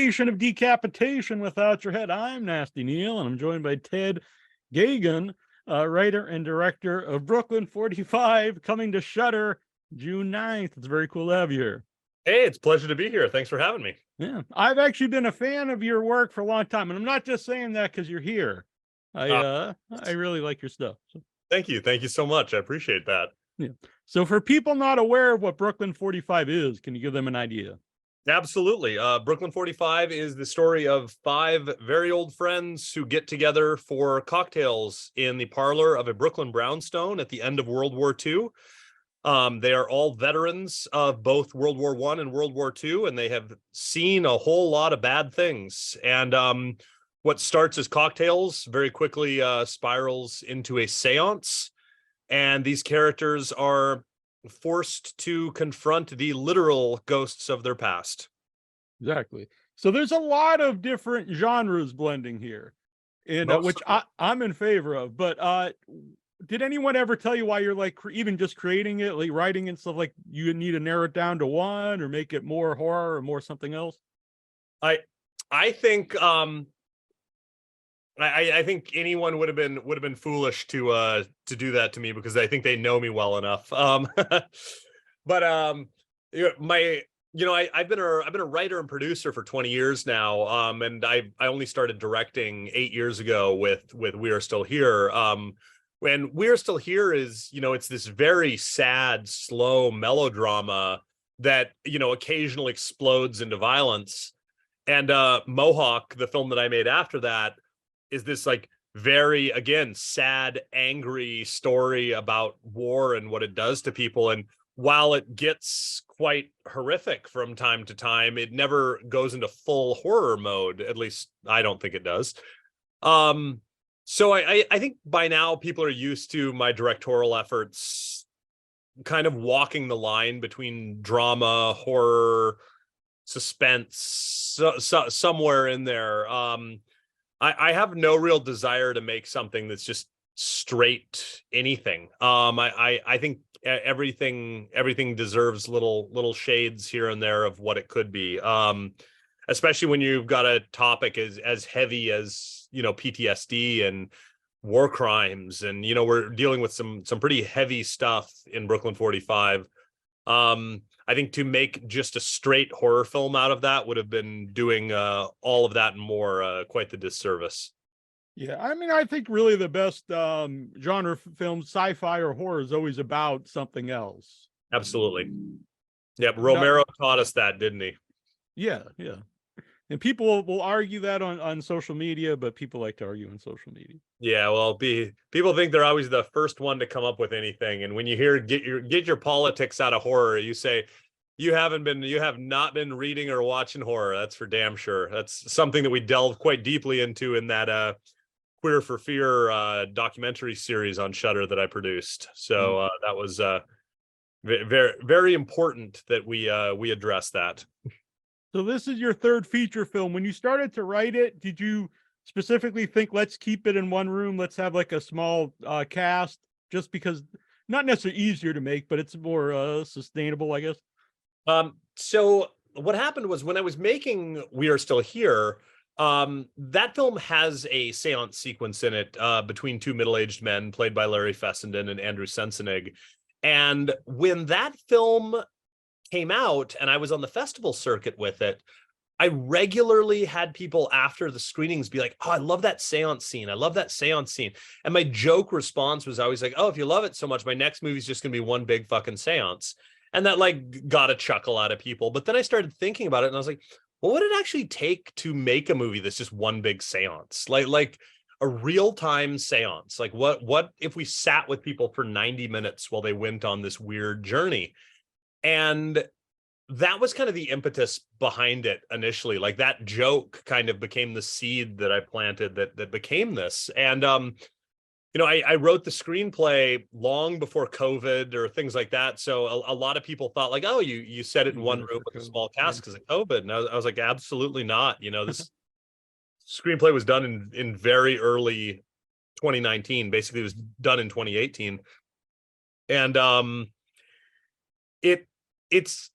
nation of decapitation without your head. I'm Nasty Neal, and I'm joined by Ted Geoghegan, writer and director of Brooklyn 45, coming to Shudder June 9th. It's very cool to have you here. Hey, it's a pleasure to be here. Thanks for having me. Yeah, I've actually been a fan of your work for a long time, and I'm not just saying that because you're here. I really like your stuff. So. Thank you. Thank you so much. I appreciate that. Yeah. So for people not aware of what Brooklyn 45 is, can you give them an idea? Absolutely. Brooklyn 45 is the story of 5 very old friends who get together for cocktails in the parlor of a Brooklyn brownstone at the end of World War II. They are all veterans of both World War I and World War II, and they have seen a whole lot of bad things. And what starts as cocktails very quickly spirals into a seance. And these characters are forced to confront the literal ghosts of their past. Exactly. So there's a lot of different genres blending here, and which I'm in favor of. But did anyone ever tell you why you're like even just creating it, like writing and stuff, like you need to narrow it down to one or make it more horror or more something else? I think I think anyone would have been foolish to do that to me, because I think they know me well enough. But I've been a writer and producer for 20 years now. And I only started directing 8 years ago with We Are Still Here. When We Are Still Here is, it's this very sad, slow melodrama that, occasionally explodes into violence. And Mohawk, the film that I made after that, is this like very, again, sad, angry story about war and what it does to people. And while it gets quite horrific from time to time, it never goes into full horror mode. At least I don't think it does. So I think by now people are used to my directorial efforts kind of walking the line between drama, horror, suspense, somewhere in there. I have no real desire to make something that's just straight anything. I think everything deserves little shades here and there of what it could be. Especially when you've got a topic as heavy as, PTSD and war crimes, and we're dealing with some pretty heavy stuff in Brooklyn 45. I think to make just a straight horror film out of that would have been doing all of that and more, quite the disservice. Yeah, I mean, I think really the best genre films, sci-fi or horror, is always about something else. Absolutely. Yep, Romero taught us that, didn't he? Yeah. And people will argue that on social media, but people like to argue on social media. Yeah, well, people think they're always the first one to come up with anything, and when you hear get your politics out of horror, you say you have not been reading or watching horror. That's for damn sure. That's something that we delve quite deeply into in that Queer for Fear documentary series on Shudder that I produced. So that was very, very important that we address that. So this is your third feature film. When you started to write it, did you specifically think, let's keep it in one room, let's have like a small cast, just because not necessarily easier to make, but it's more sustainable, I guess? So what happened was, when I was making We Are Still Here, that film has a seance sequence in it between 2 middle-aged men played by Larry Fessenden and Andrew Sensenig. And when that film came out and I was on the festival circuit with it, I regularly had people after the screenings be like, "Oh, I love that seance scene. I love that seance scene." And my joke response was always like, "Oh, if you love it so much, my next movie is just gonna be one big fucking seance." And that like got a chuckle out of people. But then I started thinking about it and I was like, what would it actually take to make a movie that's just one big seance? Like a real-time seance. Like what if we sat with people for 90 minutes while they went on this weird journey? And that was kind of the impetus behind it initially. Like that joke kind of became the seed that I planted that became this. And I wrote the screenplay long before COVID or things like that. So a lot of people thought like, oh, you set it in one room with a small cast because of COVID. And I was like, absolutely not. This screenplay was done in very early 2019. Basically, it was done in 2018. And it's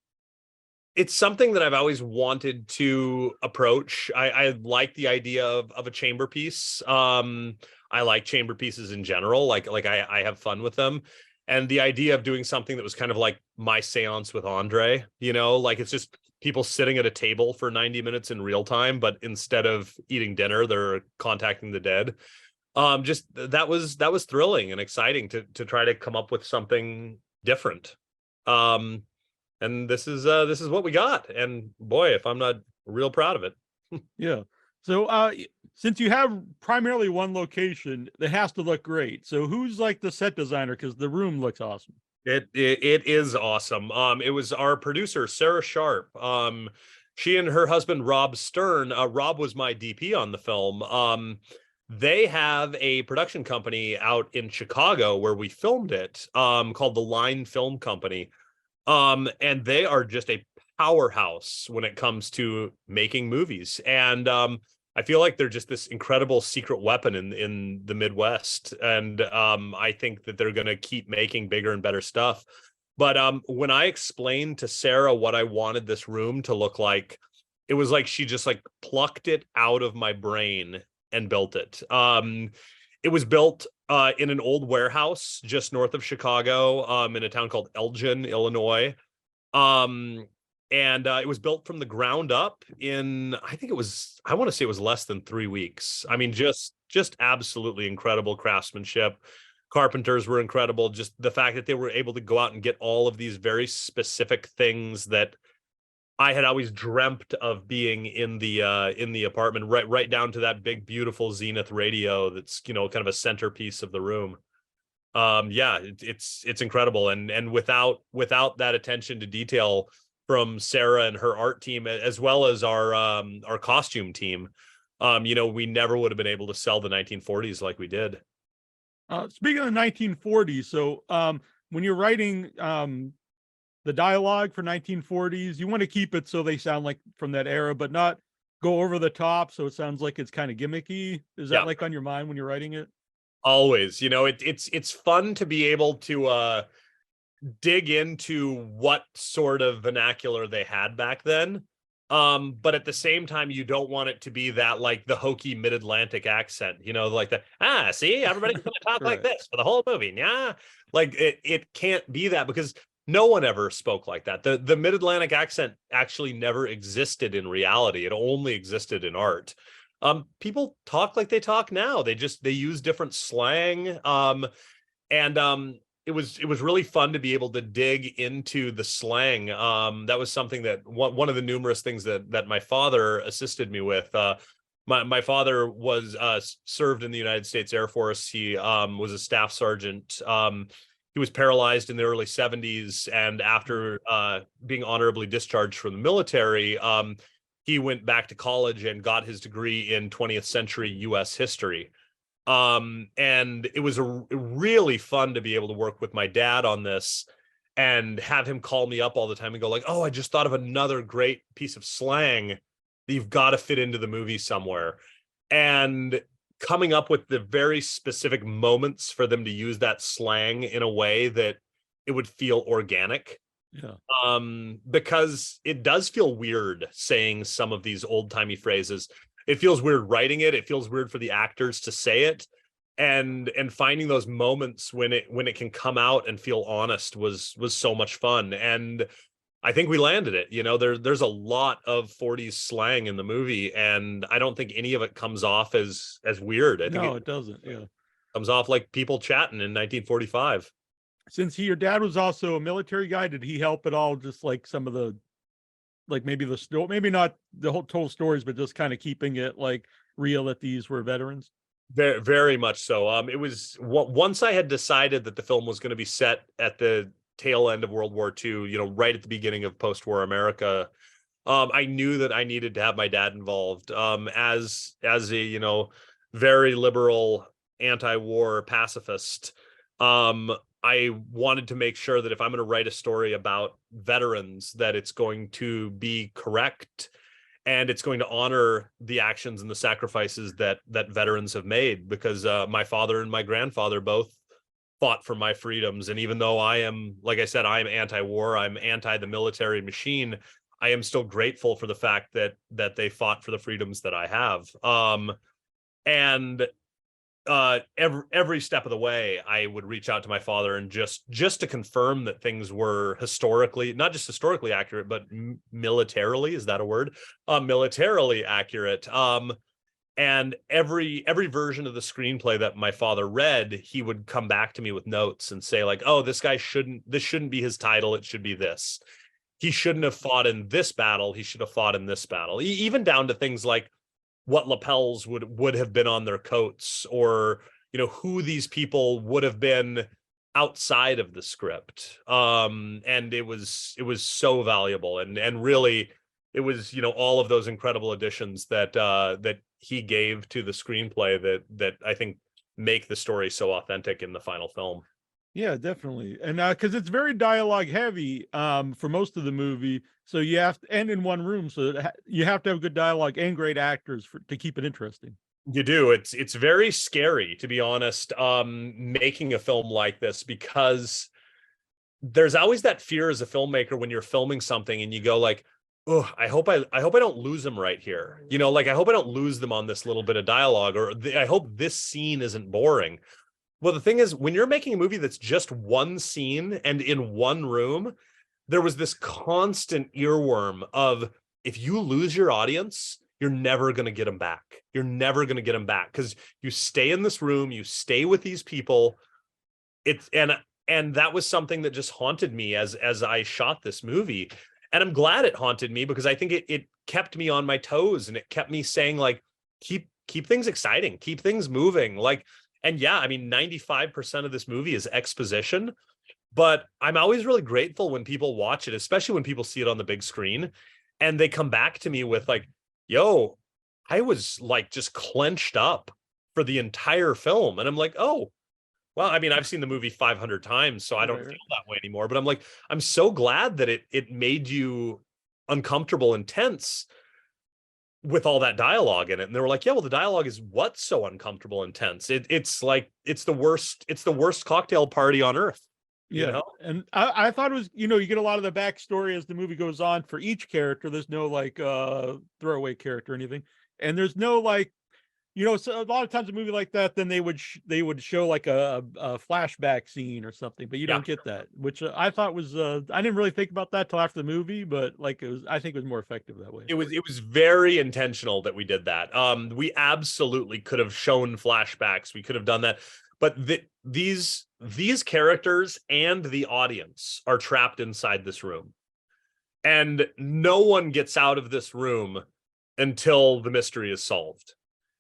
It's something that I've always wanted to approach. I like the idea of a chamber piece. I like chamber pieces in general. I have fun with them. And the idea of doing something that was kind of like my seance with Andre, like it's just people sitting at a table for 90 minutes in real time, but instead of eating dinner, they're contacting the dead. Just that was thrilling and exciting to try to come up with something different. And this is what we got. And boy, if I'm not real proud of it. Yeah. So since you have primarily one location, it has to look great. So who's like the set designer? Because the room looks awesome. It is awesome. It was our producer, Sarah Sharp. She and her husband, Rob Stern. Rob was my DP on the film. They have a production company out in Chicago where we filmed it, called the Line Film Company. And they are just a powerhouse when it comes to making movies. And I feel like they're just this incredible secret weapon in the Midwest. And I think that they're going to keep making bigger and better stuff. But when I explained to Sarah what I wanted this room to look like, it was like she just like plucked it out of my brain and built it. It was built in an old warehouse just north of Chicago, in a town called Elgin, Illinois. And it was built from the ground up in, I want to say it was less than 3 weeks. I mean, just absolutely incredible craftsmanship. Carpenters were incredible. Just the fact that they were able to go out and get all of these very specific things that I had always dreamt of being in the apartment, right down to that big, beautiful Zenith radio that's, kind of a centerpiece of the room. Yeah, it's incredible. And without that attention to detail from Sarah and her art team, as well as our costume team, we never would have been able to sell the 1940s like we did. Speaking of the 1940s, so when you're writing the dialogue for 1940s, you want to keep it so they sound like from that era, but not go over the top. So it sounds like it's kind of gimmicky. Is that like on your mind when you're writing it? Always, it's fun to be able to dig into what sort of vernacular they had back then. But at the same time, you don't want it to be that like the hokey mid-Atlantic accent, like see, everybody's going to talk like this for the whole movie. Yeah. Like it can't be that, because no one ever spoke like that. The mid-Atlantic accent actually never existed in reality. It only existed in art. People talk like they talk now. They use different slang. It was really fun to be able to dig into the slang. That was something that one of the numerous things that my father assisted me with. My father was served in the United States Air Force. He was a staff sergeant. He was paralyzed in the early 70s, and after being honorably discharged from the military, he went back to college and got his degree in 20th century U.S. history. And it was really fun to be able to work with my dad on this and have him call me up all the time and go like, oh, I just thought of another great piece of slang that you've got to fit into the movie somewhere. And coming up with the very specific moments for them to use that slang in a way that it would feel organic. Yeah. Because it does feel weird saying some of these old-timey phrases. It feels weird writing it. It feels weird for the actors to say it. And finding those moments when it can come out and feel honest was so much fun. And I think we landed it. There's a lot of 40s slang in the movie, and I don't think any of it comes off as weird. I think it doesn't. Yeah, comes off like people chatting in 1945. Since your dad was also a military guy, did he help at all? Just like some of the, like maybe the story, maybe not the whole total stories, but just kind of keeping it like real that these were veterans. Very, very much so. It was once I had decided that the film was going to be set at the tail end of World War II, right at the beginning of post-war America, I knew that I needed to have my dad involved. As a very liberal anti-war pacifist, I wanted to make sure that if I'm going to write a story about veterans, that it's going to be correct and it's going to honor the actions and the sacrifices that veterans have made, because my father and my grandfather both fought for my freedoms. And even though I am, like I said, I'm anti-war, I'm anti the military machine, I am still grateful for the fact that they fought for the freedoms that I have. And every step of the way, I would reach out to my father and just to confirm that things were historically, not just historically accurate, but militarily, is that a word? Militarily accurate. And every version of the screenplay that my father read, he would come back to me with notes and say like, oh, this shouldn't be his title. It should be this. He shouldn't have fought in this battle. He should have fought in this battle. Even down to things like what lapels would have been on their coats, or, you know, who these people would have been outside of the script. And it was so valuable, and really it was, you know, all of those incredible additions that that he gave to the screenplay that I think make the story so authentic in the final film. Yeah, definitely. And because it's very dialogue heavy for most of the movie, so you have to end in one room, so you have to have good dialogue and great actors to keep it interesting. You do. It's very scary, to be honest, making a film like this, because there's always that fear as a filmmaker when you're filming something and you go like, oh, I hope I don't lose them right here. You know, like I hope I don't lose them on this little bit of dialogue, or I hope this scene isn't boring. Well, the thing is, when you're making a movie that's just one scene and in one room, there was this constant earworm of, if you lose your audience, you're never going to get them back. You're never going to get them back, because you stay in this room, you stay with these people. And that was something that just haunted me as I shot this movie. And I'm glad it haunted me, because I think it kept me on my toes, and it kept me saying like, keep things exciting, keep things moving. Like, and yeah, I mean, 95% of this movie is exposition, but I'm always really grateful when people watch it, especially when people see it on the big screen, and they come back to me with like, yo, I was like just clenched up for the entire film. And I'm like, oh, well, I mean, I've seen the movie 500 times, so I don't feel that way anymore. But I'm like, I'm so glad that it made you uncomfortable and tense with all that dialogue in it. And they were like, yeah, well, the dialogue is what's so uncomfortable and tense. It's like, it's the worst cocktail party on earth. Yeah. You know? And I thought it was, you know, you get a lot of the backstory as the movie goes on for each character. There's no like throwaway character or anything. And there's no like, you know, so a lot of times a movie like that, then they would show like a flashback scene or something, but you don't get that, which I thought was I didn't really think about that till after the movie, but like I think it was more effective that way. It was very intentional that we did that. We absolutely could have shown flashbacks. We could have done that, but these characters and the audience are trapped inside this room, and no one gets out of this room until the mystery is solved.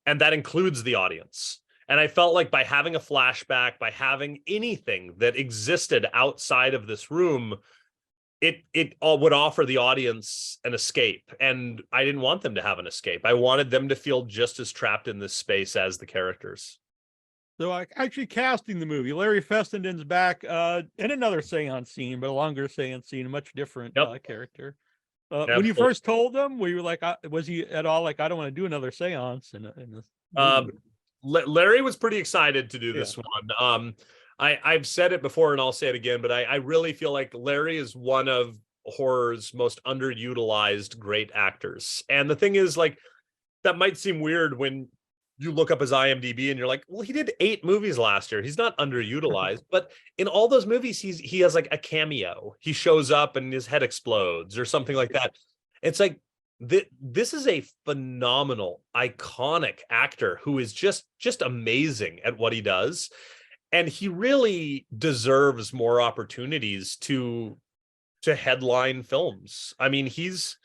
And that includes the audience. And I felt like by having a flashback, by having anything that existed outside of this room, it all would offer the audience an escape. And I didn't want them to have an escape. I wanted them to feel just as trapped in this space as the characters. So actually casting the movie, Larry Fessenden's back in another seance scene, but a longer seance scene, a much different character. When you first told him, were you like, was he at all like, I don't want to do another seance? Larry was pretty excited to do this one. I've said it before and I'll say it again, but I really feel like Larry is one of horror's most underutilized great actors. And the thing is, like, that might seem weird when you look up his IMDb and you're like, well, he did 8 movies last year. He's not underutilized, but in all those movies, he has like a cameo. He shows up and his head explodes or something like that. It's like, this is a phenomenal, iconic actor who is just amazing at what he does. And he really deserves more opportunities to headline films. I mean, he's,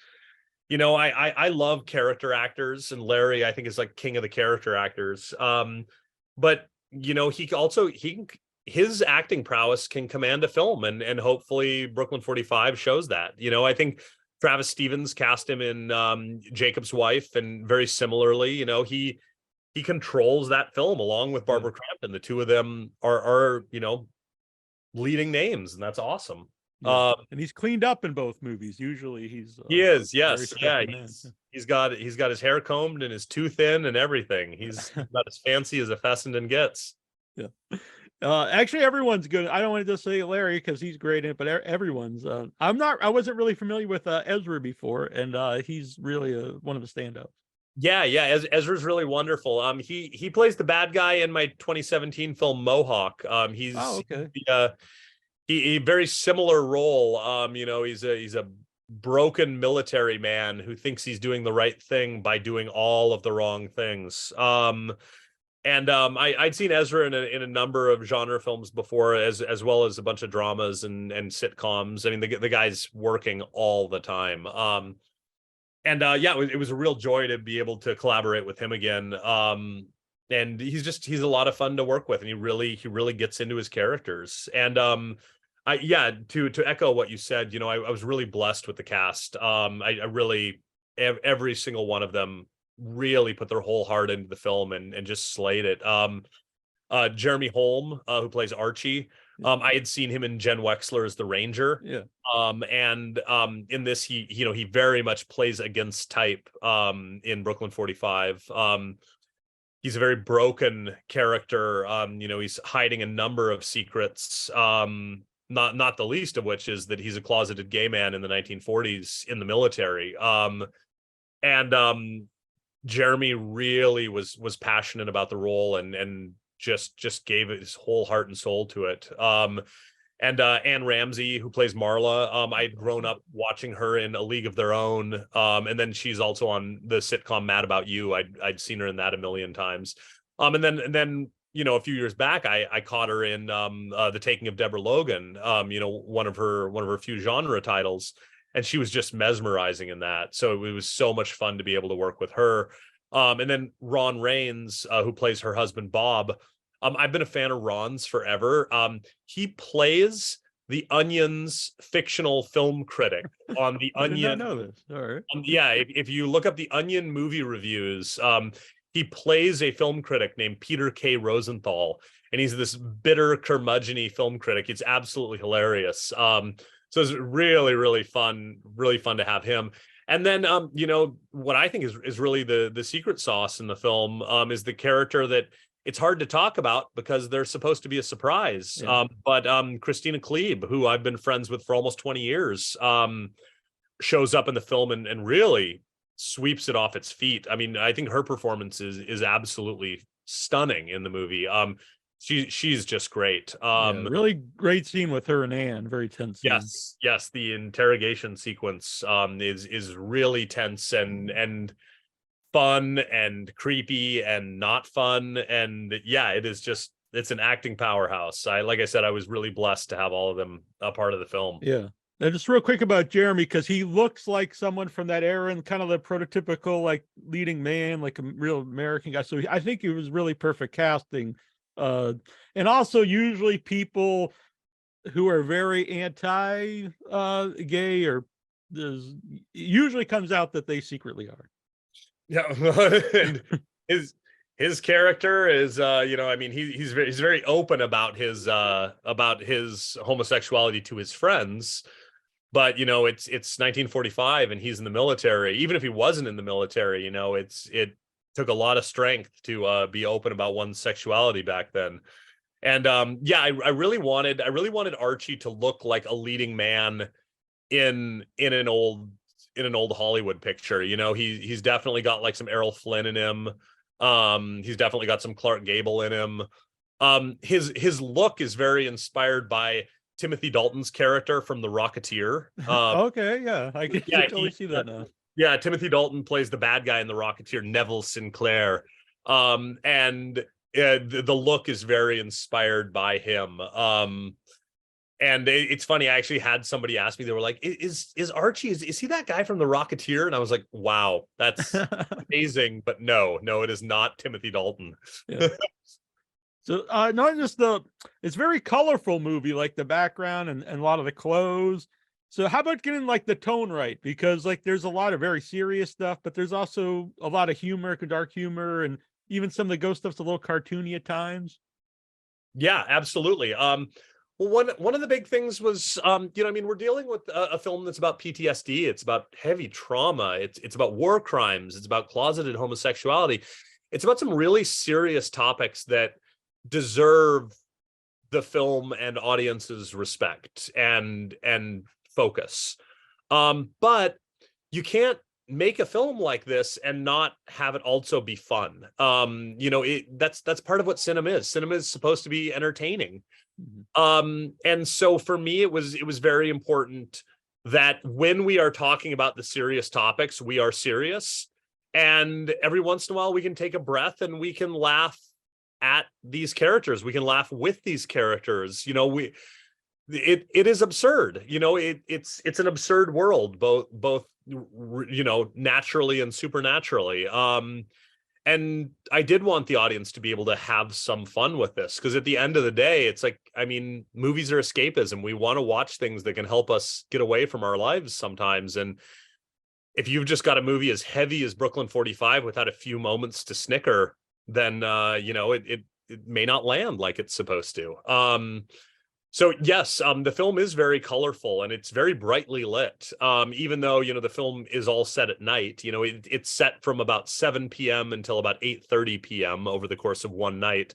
you know, I love character actors, and Larry, I think, is like king of the character actors. But you know, his acting prowess can command a film, and hopefully Brooklyn 45 shows that. You know, I think Travis Stevens cast him in Jacob's Wife, and very similarly, you know, he controls that film along with Barbara Crampton. The two of them are you know, leading names, and that's awesome. Yeah. And he's cleaned up in both movies. Usually he is, yes, yeah. He's got his hair combed and his tooth in and everything. He's about as fancy as a Fessenden gets. Yeah. Actually, everyone's good. I don't want to just say Larry because he's great in it, but everyone's. I wasn't really familiar with Ezra before, and he's really one of the standouts. Yeah, yeah. Ezra's really wonderful. He plays the bad guy in my 2017 film Mohawk. Oh, okay. He very similar role. He's a broken military man who thinks he's doing the right thing by doing all of the wrong things. I'd seen Ezra in a number of genre films before, as well as a bunch of dramas and sitcoms. I mean, the guy's working all the time. It was a real joy to be able to collaborate with him again. And he's a lot of fun to work with, and he really gets into his characters. And to echo what you said, I was really blessed with the cast. I really every single one of them really put their whole heart into the film and just slayed it. Jeremy Holm, who plays Archie, I had seen him in Jen Wexler's The Ranger. Yeah. In this, he very much plays against type in Brooklyn 45. He's a very broken character. He's hiding a number of secrets. Not the least of which is that he's a closeted gay man in the 1940s in the military. Jeremy really was passionate about the role and just gave his whole heart and soul to it. Anne Ramsey, who plays Marla, I'd grown up watching her in A League of Their Own, and then she's also on the sitcom Mad About You. I'd seen her in that a million times. And then a few years back, I caught her in The Taking of Deborah Logan, one of her few genre titles, and she was just mesmerizing in that. So it was so much fun to be able to work with her. And then Ron Rains, who plays her husband Bob. I've been a fan of Ron's forever. He plays the Onion's fictional film critic on the Onion. I did not know this. All right. If you look up the Onion movie reviews, he plays a film critic named Peter K. Rosenthal, and he's this bitter, curmudgeon-y film critic. It's absolutely hilarious. So it's really, really fun to have him. And then, what I think is really the secret sauce in the film is the character that it's hard to talk about because they're supposed to be a surprise. Yeah. But Christina Klebe, who I've been friends with for almost 20 years, shows up in the film and really sweeps it off its feet. I mean, I think her performance is absolutely stunning in the movie. She's just great. Really great scene with her and Anne. Very tense scene. Yes. The interrogation sequence is really tense and fun and creepy and not fun. And it's an acting powerhouse. Like I said, I was really blessed to have all of them a part of the film. Yeah. Now, just real quick about Jeremy, because he looks like someone from that era and kind of the prototypical like leading man, like a real American guy. So I think it was really perfect casting. And also usually people who are very anti gay or usually comes out that they secretly are. Yeah. And his character is he's very open about his homosexuality to his friends, but it's 1945 and he's in the military. Even if he wasn't in the military, it took a lot of strength to be open about one's sexuality back then. And I really wanted Archie to look like a leading man in an old Hollywood picture. He's definitely got like some Errol Flynn in him. He's definitely got some Clark Gable in him. His look is very inspired by Timothy Dalton's character from The Rocketeer. Okay, yeah, I can totally see that now. Yeah, Timothy Dalton plays the bad guy in The Rocketeer, Neville Sinclair. The look is very inspired by him. And it's funny, I actually had somebody ask me, they were like, is Archie, is he that guy from The Rocketeer? And I was like, wow, that's amazing. But no, it is not Timothy Dalton. Yeah. So not just it's very colorful movie, like the background and a lot of the clothes. So how about getting like the tone right? Because like there's a lot of very serious stuff, but there's also a lot of humor, dark humor, and even some of the ghost stuff's a little cartoony at times. Yeah, absolutely. Well, one of the big things was, we're dealing with a film that's about PTSD. It's about heavy trauma. It's about war crimes. It's about closeted homosexuality. It's about some really serious topics that deserve the film and audience's respect and focus. But you can't make a film like this and not have it also be fun. That's part of what cinema is. Cinema is supposed to be entertaining. And so for me, it was very important that when we are talking about the serious topics, we are serious. And every once in a while, we can take a breath and we can laugh at these characters. We can laugh with these characters. It is absurd. It's an absurd world, both naturally and supernaturally. And I did want the audience to be able to have some fun with this, because at the end of the day, it's like, I mean, movies are escapism. We want to watch things that can help us get away from our lives sometimes. And if you've just got a movie as heavy as Brooklyn 45 without a few moments to snicker, then it may not land like it's supposed to. So yes, the film is very colorful and it's very brightly lit. Even though, the film is all set at night, it's set from about 7 p.m. until about 8:30 p.m. over the course of one night.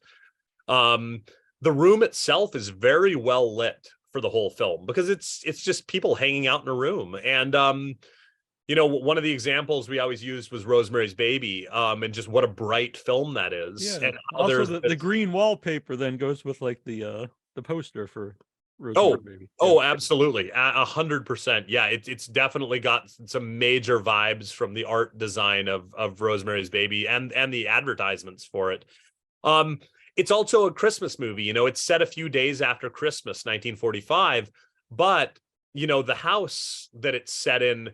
The room itself is very well lit for the whole film because it's just people hanging out in a room. And, one of the examples we always used was Rosemary's Baby, and just what a bright film that is. Yeah. And Also, the green wallpaper then goes with like the poster for Oh, Baby. oh, absolutely. 100%. Yeah, it's definitely got some major vibes from the art design of Rosemary's Baby and the advertisements for it. It's also a Christmas movie. It's set a few days after Christmas, 1945, but the house that it's set in,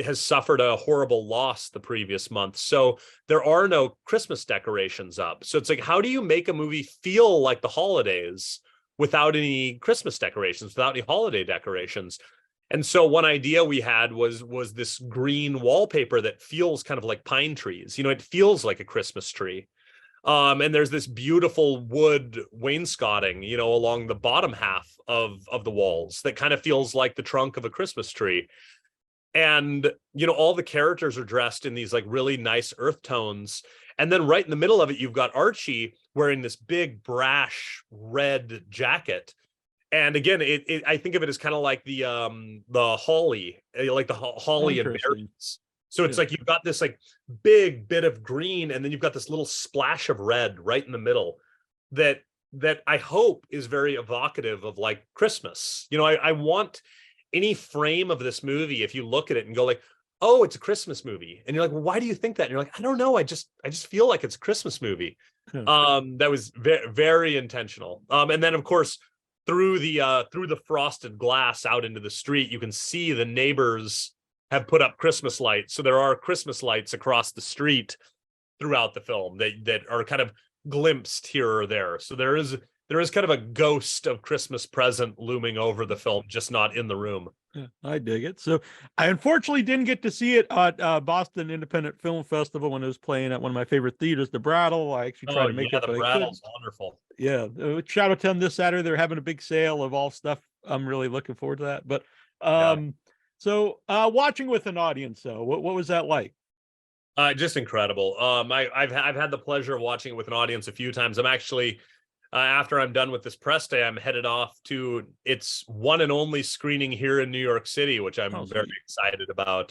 has suffered a horrible loss the previous month. So there are no Christmas decorations up. So it's like, how do you make a movie feel like the holidays without any Christmas decorations, without any holiday decorations? And so one idea we had was this green wallpaper that feels kind of like pine trees. It feels like a Christmas tree. And there's this beautiful wood wainscoting, along the bottom half of the walls that kind of feels like the trunk of a Christmas tree. And, all the characters are dressed in these like really nice earth tones. And then right in the middle of it, you've got Archie wearing this big brash red jacket. And again, I think of it as kind of like the holly, like the holly and berries. So it's like you've got this like big bit of green, and then you've got this little splash of red right in the middle that I hope is very evocative of like Christmas. I want any frame of this movie, if you look at it and go like, oh, it's a Christmas movie, and you're like, well, why do you think that? And you're like, I don't know, I just feel like it's a Christmas movie. That was very, very intentional. And then of course through the frosted glass out into the street, you can see the neighbors have put up Christmas lights. So there are Christmas lights across the street throughout the film that are kind of glimpsed here or there. So there is kind of a ghost of Christmas present looming over the film, just not in the room. Yeah, I dig it. So I unfortunately didn't get to see it at Boston Independent Film Festival when it was playing at one of my favorite theaters, the Brattle. I actually tried to make it, the but Brattle's wonderful. Yeah, shout out to them this Saturday. They're having a big sale of all stuff. I'm really looking forward to that. But so watching with an audience, though, what was that like? Just incredible. I've had the pleasure of watching it with an audience a few times. I'm actually after I'm done with this press day, I'm headed off to its one and only screening here in New York City, which I'm very excited about.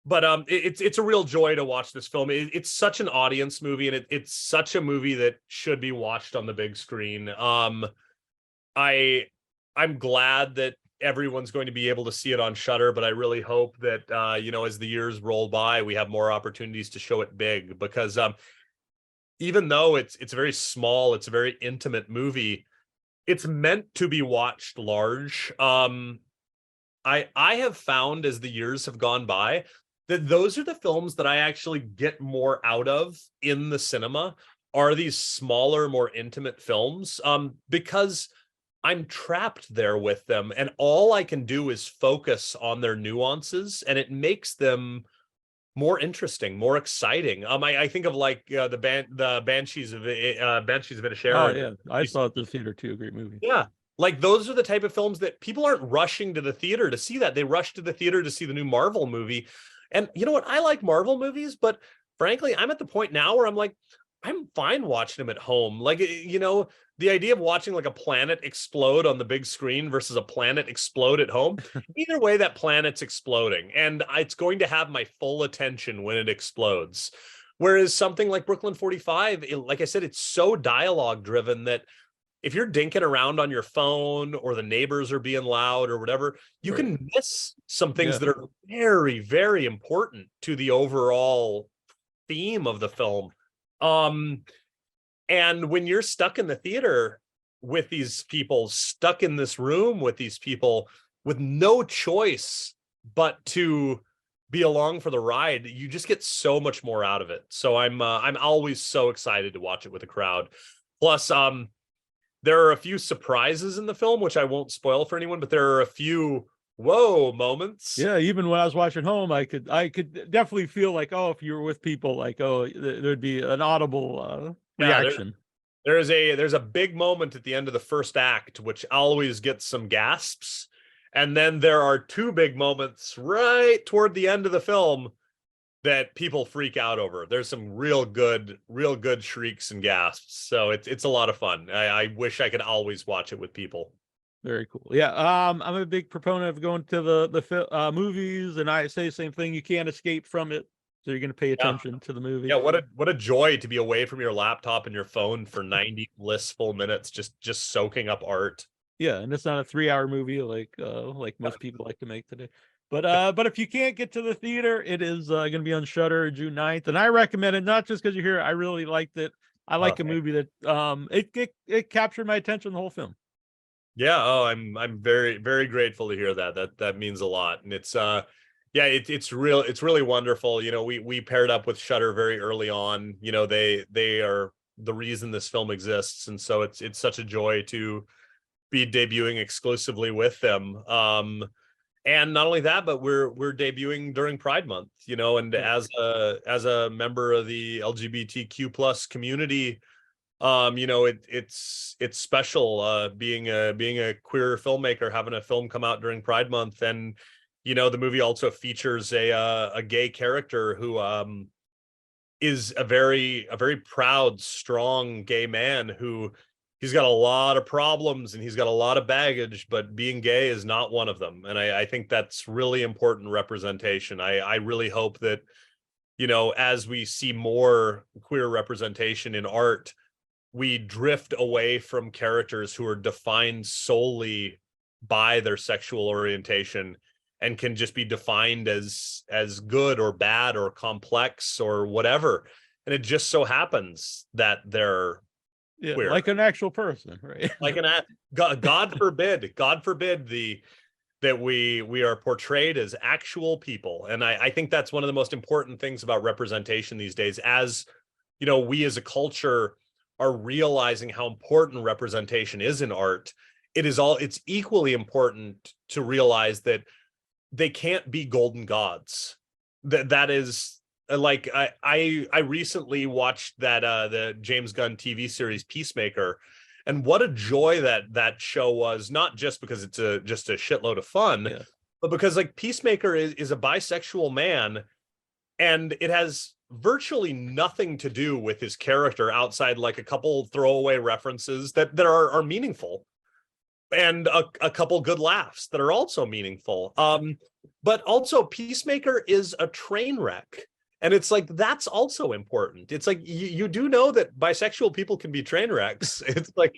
But it's a real joy to watch this film. It's such an audience movie, and it's such a movie that should be watched on the big screen. I'm glad that everyone's going to be able to see it on Shudder, but I really hope that as the years roll by, we have more opportunities to show it big, because even though it's very small, it's a very intimate movie, it's meant to be watched large. I have found as the years have gone by that those are the films that I actually get more out of in the cinema, are these smaller, more intimate films, because I'm trapped there with them, and all I can do is focus on their nuances, and it makes them more interesting, more exciting. I think of like the Banshees of Inisherin. Oh yeah, I saw it at the theater too. A great movie. Yeah, like those are the type of films that people aren't rushing to the theater to see. That they rush to the theater to see the new Marvel movie. And you know what? I like Marvel movies, but frankly, I'm at the point now where I'm like, I'm fine watching them at home. Like, the idea of watching like a planet explode on the big screen versus a planet explode at home, either way, that planet's exploding, and it's going to have my full attention when it explodes. Whereas something like Brooklyn 45, like I said, it's so dialogue driven that if you're dinking around on your phone or the neighbors are being loud or whatever, you can miss some things that are very, very important to the overall theme of the film. And when you're stuck in the theater with these people, stuck in this room with these people with no choice but to be along for the ride, you just get so much more out of it. So I'm always so excited to watch it with a crowd. Plus, there are a few surprises in the film, which I won't spoil for anyone, but there are a few whoa moments. Yeah, even when I was watching home, I could definitely feel like, oh, if you were with people, like, oh, there'd be an audible reaction. There's a big moment at the end of the first act, which always gets some gasps. And then there are two big moments right toward the end of the film that people freak out over. There's some real good shrieks and gasps. So it's a lot of fun. I wish I could always watch it with people. Very cool. Yeah, I'm a big proponent of going to the movies, and I say the same thing. You can't escape from it, so you're going to pay attention to the movie. Yeah, what a joy to be away from your laptop and your phone for 90 blissful minutes, just soaking up art. Yeah, and it's not a 3-hour movie like most people like to make today. But if you can't get to the theater, it is going to be on Shudder June 9th, and I recommend it not just because you're here. I really liked it. I like a movie that it captured my attention the whole film. Yeah, I'm very, very grateful to hear that. That means a lot. And it's it's really wonderful. You know, we paired up with Shudder very early on. You know, they are the reason this film exists, and so it's such a joy to be debuting exclusively with them. And not only that, but we're debuting during Pride Month, you know, and as a member of the LGBTQ plus community, you know, it's special being a queer filmmaker, having a film come out during Pride Month. And you know, the movie also features a gay character who is a very proud, strong gay man who he's got a lot of problems and he's got a lot of baggage, but being gay is not one of them. And I think that's really important representation. I really hope that, you know, as we see more queer representation in art, we drift away from characters who are defined solely by their sexual orientation and can just be defined as good or bad or complex or whatever. And it just so happens that they're queer. Like an actual person, right? Like God forbid that we are portrayed as actual people. And I think that's one of the most important things about representation these days. As you know, we as a culture are realizing how important representation is in art. It's equally important to realize that they can't be golden gods. That is like I recently watched the James Gunn TV series Peacemaker, and what a joy that show was, not just because it's just a shitload of fun, but because like Peacemaker is a bisexual man, and it has virtually nothing to do with his character outside like a couple throwaway references that are meaningful, and a couple good laughs that are also meaningful. But also Peacemaker is a train wreck. And it's like, that's also important. It's like, you do know that bisexual people can be train wrecks. It's like,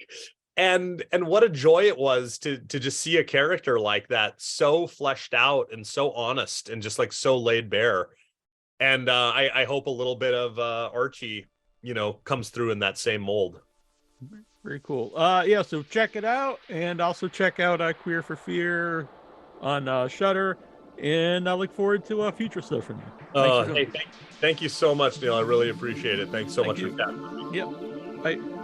and what a joy it was to just see a character like that, so fleshed out and so honest and just like so laid bare. And I hope a little bit of Archie, you know, comes through in that same mold. Very cool. Yeah, so check it out, and also check out Queer for Fear on Shudder, and I look forward to future stuff from you. Thank you so much, Neil. I really appreciate it. Thanks so much for chatting with me. Yep. Bye.